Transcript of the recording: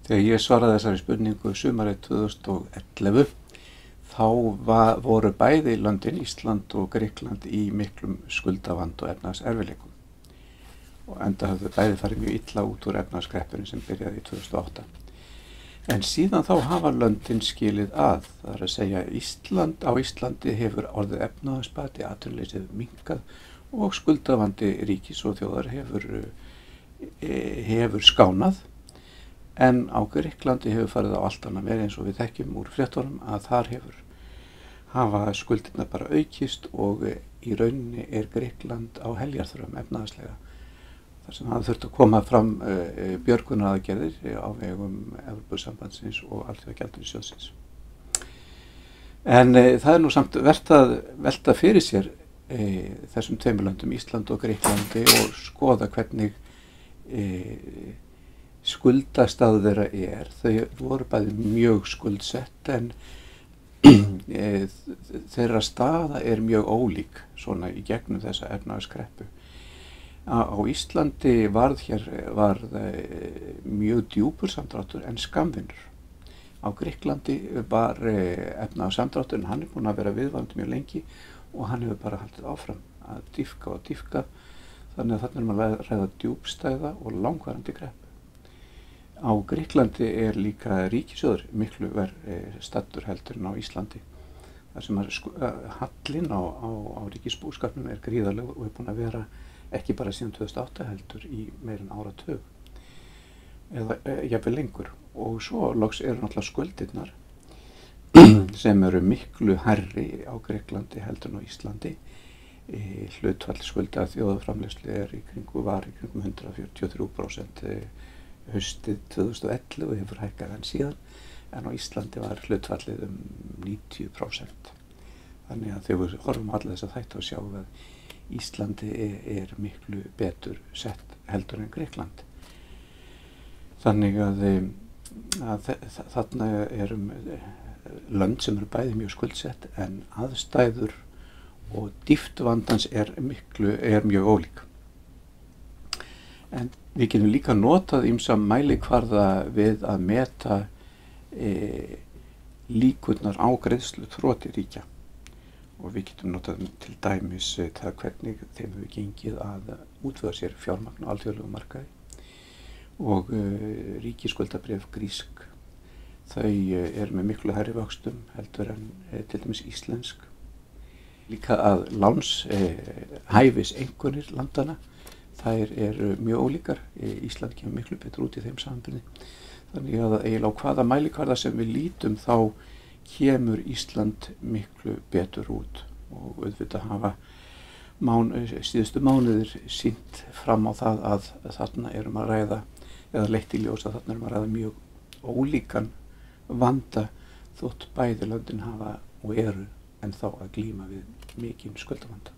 Þegar ég svaraði þessari spurningu sumarið 2011 þá voru bæði löndin Ísland og Grikkland í miklum skuldavanda og efnahagserfiðleikum og enda höfðu bæði farið mjög illa út úr efnahagskreppunni sem byrjaði í 2008. En síðan þá hafa löndin skilið að, það er að segja á Íslandi hefur orðið efnahagsbati, atvinnuleysið minnkað og skuldavandi ríkis og þjóðar hefur skánað. En á Grikklandi hefur farið á allt annað veg eins og við þekkjum úr fréttunum að þar hafa skuldirnar bara aukist og í rauninni Grikkland á heljarþröm efnahagslega. Þar sem það þurfti að koma fram björgunaraðgerðir á vegum Evrópusambandsins og Alþjóðagjaldeyrissjóðsins. En það nú samt vert að velta fyrir sér þessum tveimur löndum, Ísland og Grikklandi, og skoða hvernig skuldastaða þeirra Þau voru bæði mjög skuldsett en þeirra staða mjög ólík svona í gegnum þessa efnahagskreppu. Á Íslandi varð mjög djúpur samdráttur en skammvinnur. Á Grikklandi var efnahagssamdrátturinn, hann búinn að vera viðvarandi mjög lengi og hann hefur bara haldið áfram að dýpka og dýpka, þannig að þarna að ræða djúpstæða og langvarandi kreppu. Á Grikklandi líka ríkissjóður miklu verr staddur heldur en á Íslandi. Þar sem hallinn á ríkisbúskapnum gríðarlegur og búinn að vera ekki bara síðan 2008 heldur í meira en áratug eða jafnvel lengur. Og svo loks náttúrulega skuldirnar sem miklu hærri á Grikklandi heldur en á Íslandi. Hlutfall skulda af þjóðarframleiðslu var í kringum 143% haustið 2011 og hefur hækkað enn síðan, en á Íslandi var hlutfallið 90%. Þannig að þegar við horfum allir þess að þætti að sjá að Íslandi miklu betur sett heldur en Grikkland. Þannig að þarna lönd sem bæði mjög skuldsett en aðstæður og dýpt vandans mjög ólík. En við getum líka notað ýmsa mælikvarða við að meta líkurnar á greiðsluþroti ríkja. Og við getum notað til dæmis það hvernig þeim hefur gengið að útvega sér fjármagn á alþjóðlegum markaði. Og ríkisskuldabréf grísk, þau með miklu hærri vöxtum heldur en til dæmis íslensk. Líka að lánshæfiseinkunnir landanna, þær mjög ólíkar. Ísland kemur miklu betur út í þeim samanburði. Þannig að eiginlega á hvaða mælikvarða sem við lítum þá kemur Ísland miklu betur út og auðvitað hafa síðustu mánuðir sýnt fram á það að þarna að ræða, eða leitt í ljós að þarna að ræða mjög ólíkan vanda þótt bæði löndin hafa og en þá að glíma við mikinn skuldavanda.